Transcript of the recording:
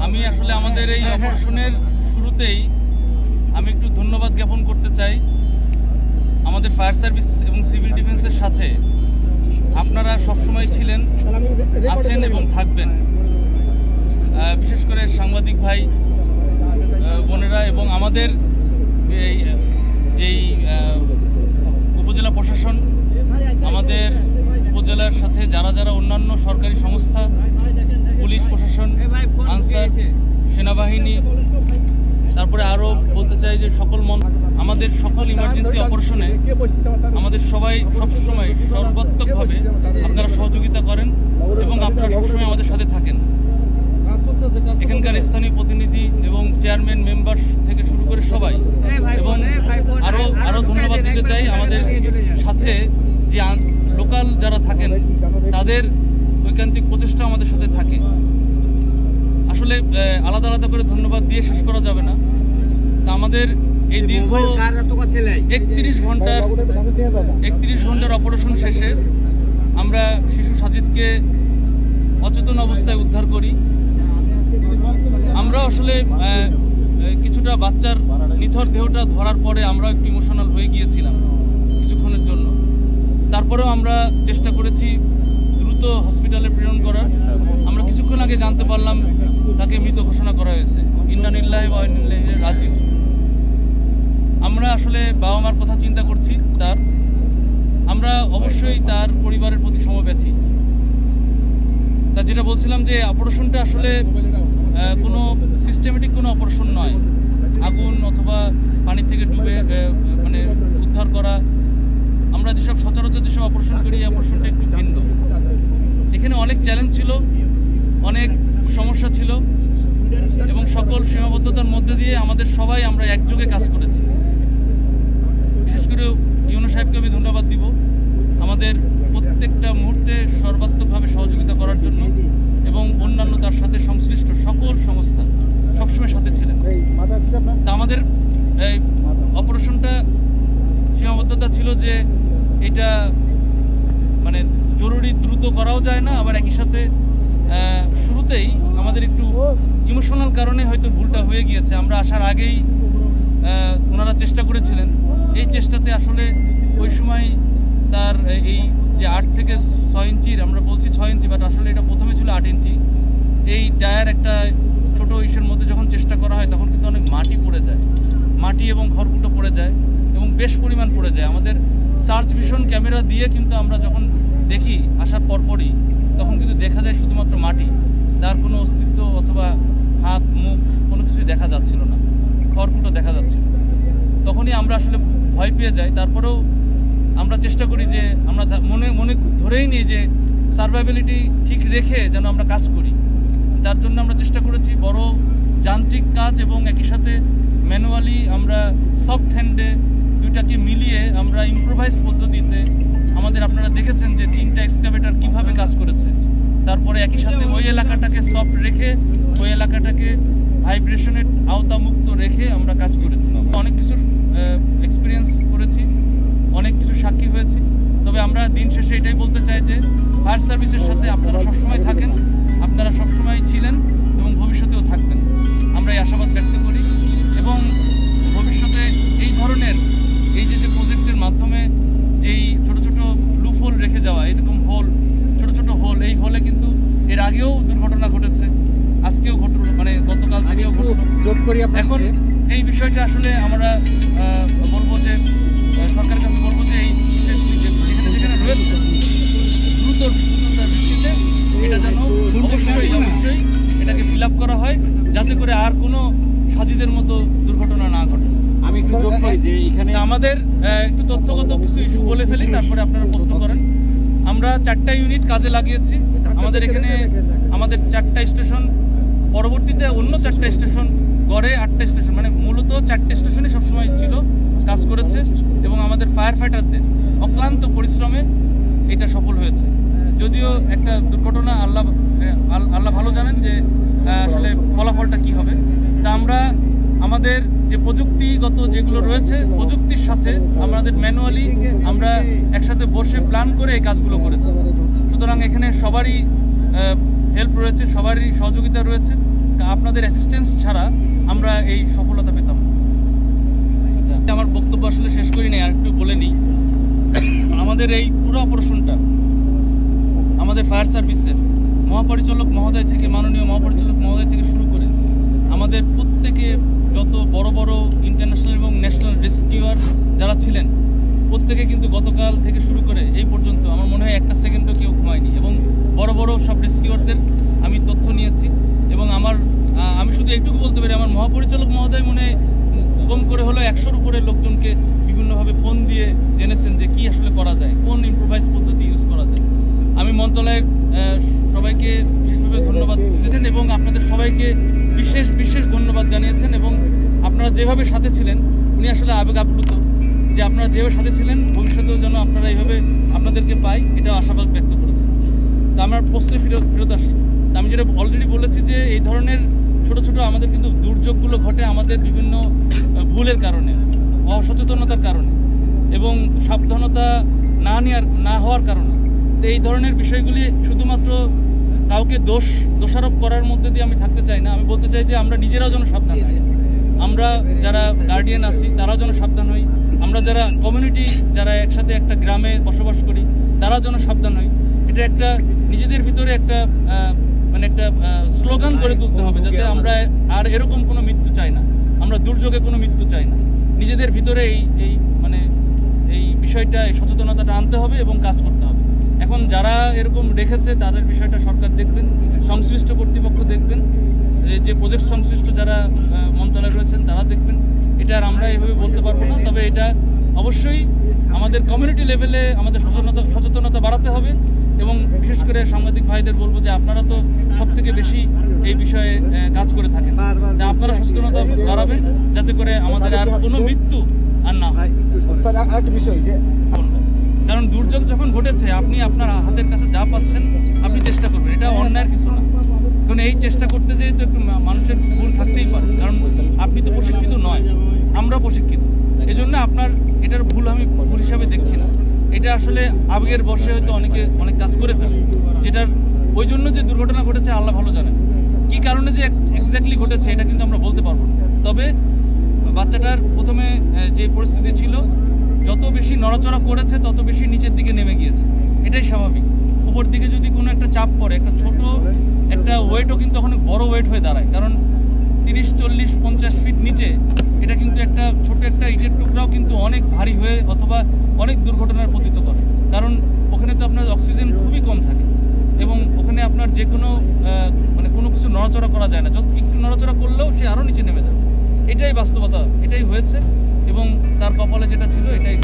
আমি আসলে আমাদের এই অপারেশনের শুরুতেই আমি একটু ধন্যবাদ জ্ঞাপন করতে চাই আমাদের ফায়ার সার্ভিস এবং সিভিল ডিফেন্সের সাথে আপনারা সবসময় ছিলেন, আছেন এবং থাকবেন। বিশেষ করে সাংবাদিক ভাই বোনেরা এবং আমাদের যেই উপজেলা প্রশাসন, আমাদের উপজেলার সাথে যারা যারা অন্যান্য সরকারি সংস্থা, পুলিশ প্রশাসন, আনসার, সেনাবাহিনী, তারপরে আরও বলতে চাই যে আমাদের সকল ইমার্জেন্সি অপারেশনে আমাদের সবাই সবসময় সর্বাত্মকভাবে আপনারা সহযোগিতা করেন এবং আপনারা সবসময় আমাদের সাথে থাকেন। এখানকার স্থানীয় প্রতিনিধি এবং চেয়ারম্যান, মেম্বার থেকে শুরু করে সবাই, এবং আরও ধন্যবাদ দিতে চাই আমাদের সাথে যে লোকাল যারা থাকেন তাদের ঐকান্তিক প্রচেষ্টা আমাদের সাথে থাকে। আসলে আলাদা আলাদা করে ধন্যবাদ দিয়ে শেষ করা যাবে না। তা আমাদের এই দীর্ঘ 31 ঘন্টার অপারেশন শেষে আমরা শিশু সাজিদকে অচেতন অবস্থায় উদ্ধার করি। আমরা আসলে কিছুটা বাচ্চার নিথর দেহটা ধরার পরে আমরা একটু ইমোশনাল হয়ে গিয়েছিলাম কিছুক্ষণের জন্য। তারপরেও আমরা চেষ্টা করেছি দ্রুত হসপিটালে প্রেরণ করার। আমরা কিছুক্ষণ আগে জানতে পারলাম তাকে মৃত ঘোষণা করা হয়েছে। ইন্না লিল্লাহি ওয়া ইন্না ইলাইহি রাজিউন। আমরা আসলে বাবা মার কথা চিন্তা করছি আমরা অবশ্যই তার পরিবারের প্রতি সমব্যথী। তা যেটা বলছিলাম যে অপারেশনটা আসলে কোনো সিস্টেমেটিক কোনো অপারেশন নয়। আগুন অথবা পানি থেকে ডুবে মানে উদ্ধার করা, আমরা যেসব সচরাচর যেসব অপারেশন করি এই অপারেশনটা একটু ভিন্ন। এখানে অনেক চ্যালেঞ্জ ছিল, অনেক সমস্যা ছিল এবং সকল সীমাবদ্ধতার মধ্যে দিয়ে আমাদের সবাই আমরা একযোগে কাজ করেছি। বিশেষ করে ইউনো সাহেবকে আমি ধন্যবাদ দিব আমাদের প্রত্যেকটা মুহূর্তে সর্বাত্মকভাবে সহযোগিতা করার জন্য, এবং অন্যান্য তার সাথে সংশ্লিষ্ট সকল সংস্থা সবসময় সাথে ছিলেন। তা আমাদের এই অপারেশনটা সীমাবদ্ধতা ছিল যে এটা মানে জরুরি দ্রুত করাও যায় না, আবার একই সাথে শুরুতেই আমাদের একটু ইমোশনাল কারণে হয়তো ভুলটা হয়ে গিয়েছে। আমরা আসার আগেই ওনারা চেষ্টা করেছিলেন। এই চেষ্টাতে আসলে ওই সময় তার এই যে 8 থেকে 6 ইঞ্চির, আমরা বলছি 6 ইঞ্চি, বাট আসলে এটা প্রথমে ছিল 8 ইঞ্চি। এই টায়ার একটা ছোট ইস্যুর মধ্যে যখন চেষ্টা করা হয় তখন কিন্তু অনেক মাটি পড়ে যায়, মাটি এবং খড়কুটো পড়ে যায় এবং বেশ পরিমাণ পড়ে যায়। আমাদের সার্চ ভিশন ক্যামেরা দিয়ে কিন্তু আমরা যখন দেখি আসার পরপরই, তখন কিন্তু দেখা যায় শুধুমাত্র মাটি, তার কোনো অস্তিত্ব অথবা হাত মুখ কোনো কিছুই দেখা যাচ্ছিল না, খড়কুটো দেখা যাচ্ছিল। তখনই আমরা আসলে ভয় পেয়ে যাই। তারপরেও আমরা চেষ্টা করি যে আমরা মনে ধরেই নিই যে সার্ভাইবিলিটি ঠিক রেখে যেন আমরা কাজ করি। তার জন্য আমরা চেষ্টা করেছি বড় যান্ত্রিক কাজ এবং একই সাথে ম্যানুয়ালি আমরা সফট হ্যান্ডে দুইটাকে মিলিয়ে আমরা ইম্প্রোভাইজ পদ্ধতিতে আমাদের, আপনারা দেখেছেন যে 3টা এক্সকাভেটর কিভাবে কাজ করেছে। তারপরে একই সাথে ওই এলাকাটাকে সফট রেখে, ওই এলাকাটাকে ভাইব্রেশনের আওতামুক্ত রেখে আমরা কাজ করেছি। অনেক কিছুর এক্সপিরিয়েন্স করেছি, অনেক কিছু সাক্ষী হয়েছি। তবে আমরা দিন শেষে এটাই বলতে চাই যে ফায়ার সার্ভিসের সাথে আপনারা সবসময় থাকেন, আপনারা সবসময় ছিলেন এবং ভবিষ্যতেও থাকবেন। আমরা এই আশাবাদ ব্যক্ত করি এবং ভবিষ্যতে এই ধরনের এই যে প্রজেক্টের মাধ্যমে যেই ছোট ছোট লুপ হোল রেখে যাওয়া, এরকম হোল, ছোট ছোট হোল, এই হোলে কিন্তু এর আগেও দুর্ঘটনা ঘটেছে, আজকেও ঘটল, মানে গতকাল থেকেও ঘটল। এখন এই বিষয়টা আসলে আমরা বলবো যে সরকারের কাছে বলবো যে এই বিষয়গুলি যেখানে রয়েছে দ্রুততার ভিত্তিতে এটা যেন অবশ্যই এটাকে ফিল আপ করা হয়, যাতে করে আর কোনো সাজিদের মতো দুর্ঘটনা না ঘটে। আমি একটু যোগ করি যে এখানে আমাদের একটু তথ্যগত কিছু ইস্যু বলে ফেলি, তারপরে আপনারা প্রশ্ন করেন। আমরা 4টা ইউনিট কাজে লাগিয়েছি। আমাদের এখানে আমাদের 4টা স্টেশন, পরবর্তীতে অন্য 4টা স্টেশন, গড়ে 8টা স্টেশন, মানে মূলত 4টে স্টেশনই সবসময় ছিল, কাজ করেছে এবং আমাদের ফায়ার ফাইটারদের অক্লান্ত পরিশ্রমে এটা সফল হয়েছে। যদিও একটা দুর্ঘটনা আল্লাহ ভালো জানেন যে আসলে ফলাফলটা কি হবে। তা আমরা আমাদের যে প্রযুক্তিগত যেগুলো রয়েছে, প্রযুক্তির সাথে আমাদের ম্যানুয়ালি আমরা একসাথে বসে প্ল্যান করে এই কাজগুলো করেছি। সুতরাং এখানে সবারই হেল্প রয়েছে, সবারই সহযোগিতা রয়েছে। আপনাদের অ্যাসিস্ট্যান্স ছাড়া আমরা এই সফলতা পেতাম না। আচ্ছা, আমার বক্তব্য আসলে শেষ করি নাই, আর একটু বলে নিই। আমাদের এই পুরো অপারেশনটা আমাদের ফায়ার সার্ভিসের মহাপরিচালক মহোদয় থেকে, মাননীয় মহাপরিচালক মহোদয় থেকে শুরু করে আমাদের প্রত্যেকে, যত বড় বড় ইন্টারন্যাশনাল এবং ন্যাশনাল রেস্কিউয়ার যারা ছিলেন, প্রত্যেকে কিন্তু গতকাল থেকে শুরু করে এই পর্যন্ত আমার মনে হয় একটা সেকেন্ডও কেউ ঘুমায়নি। এবং বড় বড় সব রেস্কিউয়ারদের আমি তথ্য নিয়েছি এবং আমি শুধু এইটুকু বলতে পারি, আমার মহাপরিচালক মহোদয় মনে কম করে হলো 100-র উপরে লোকজনকে বিভিন্নভাবে ফোন দিয়ে জেনেছেন যে কি আসলে করা যায়, কোন ইম্প্রোভাইজ পদ্ধতি ইউজ করা যায়। আমি মন্ত্রণালয়ের সবাইকে বিশেষভাবে ধন্যবাদ দিয়েছেন এবং আপনাদের সবাইকে বিশেষ বিশেষ ধন্যবাদ জানিয়েছেন। এবং আপনারা যেভাবে সাথে ছিলেন, উনি আসলে আবেগ আপ্লুত যে আপনারা যেভাবে সাথে ছিলেন, ভবিষ্যতেও যেন আপনারা এইভাবে আপনাদেরকে পাই, এটা আশাবাদ ব্যক্ত করেছেন। তা আমরা প্রশ্নে ফেরত আসি। আমি যেটা অলরেডি বলেছি যে এই ধরনের ছোট ছোট আমাদের কিন্তু দুর্যোগগুলো ঘটে আমাদের বিভিন্ন ভুলের কারণে, অসচেতনতার কারণে এবং সাবধানতা না হওয়ার কারণে। তো এই ধরনের বিষয়গুলি শুধুমাত্র কাউকে দোষারোপ করার মধ্যে দিয়ে আমি থাকতে চাই না। আমি বলতে চাই যে আমরা নিজেরাও যেন সাবধান হই, আমরা যারা গার্ডিয়ান আছি তারাও যেন সাবধান হই, আমরা যারা কমিউনিটি, যারা একসাথে একটা গ্রামে বসবাস করি তারাও যেন সাবধান হই। এটা একটা নিজেদের ভিতরে একটা স্লোগান গড়ে তুলতে হবে, যাতে আমরা আর এরকম কোনো মৃত্যু চাই না, আমরা দুর্যোগে কোনো মৃত্যু চাই না। নিজেদের ভিতরে এই বিষয়টা, এই সচেতনতাটা আনতে হবে এবং কাজ করতে হবে। এখন যারা এরকম রেখেছে তাদের বিষয়টা সরকার দেখবেন, সংশ্লিষ্ট কর্তৃপক্ষ দেখবেন, যে প্রজেক্ট সংশ্লিষ্ট যারা মন্ত্রণালয় রয়েছেন তারা দেখবেন। এটা আর আমরা এইভাবে বলতে পারবো না, তবে এটা অবশ্যই আমাদের কমিউনিটি লেভেলে আমাদের সচেতনতা বাড়াতে হবে। এবং বিশেষ করে সাংবাদিক ভাইদের বলবো যে আপনারা তো সব থেকে বেশি এই বিষয়ে কাজ করে থাকেন, আপনারা সচেতনতা বাড়াবেন যাতে করে আমাদের আর কোনো মৃত্যু আর না হয়। কারণ দুর্যোগ যখন ঘটেছে, আপনি আপনার হাতের কাছে যা পাচ্ছেন আপনি চেষ্টা করবেন, এটা অন্যায়ের কিছু না। কারণ এই চেষ্টা করতে যেয়ে তো একটু মানুষের ভুল থাকতেই পারে, কারণ আপনি তো প্রশিক্ষিত নয়, আমরা প্রশিক্ষিত। এই জন্য আপনার এটার ভুল আমি ভুল হিসাবে দেখছি না। এটা আসলে আবেগের বশে হয়তো অনেক কাজ করে ফেলে, যেটার ওই জন্য যে দুর্ঘটনা ঘটেছে আল্লাহ ভালো জানেন। কি কারণে যে এক্স্যাক্টলি ঘটেছে এটা কিন্তু আমরা বলতে পারবো না। তবে বাচ্চাটার প্রথমে যে পরিস্থিতি ছিল, যত বেশি নড়াচড়া করেছে তত বেশি নিচের দিকে নেমে গিয়েছে, এটাই স্বাভাবিক। উপর দিকে যদি কোনো একটা চাপ পড়ে, একটা ছোট একটা ওয়েটও কিন্তু অনেক বড় ওয়েট হয়ে দাঁড়ায়। কারণ 30-40-50 ফিট নিচে এটা কিন্তু একটা ছোট একটা ইটের টুকরাও কিন্তু অনেক ভারী হয়ে অথবা অনেক দুর্ঘটনার পতিত করে। কারণ ওখানে তো আপনার অক্সিজেন খুবই কম থাকে এবং ওখানে আপনার যে কোনো কোনো কিছু নড়াচড়া করা যায় না, যত একটু নড়াচড়া করলেও সে আরও নিচে নেমে যাবে। এটাই বাস্তবতা, এটাই হয়েছে এবং তার কপালে যেটা ছিল এটাই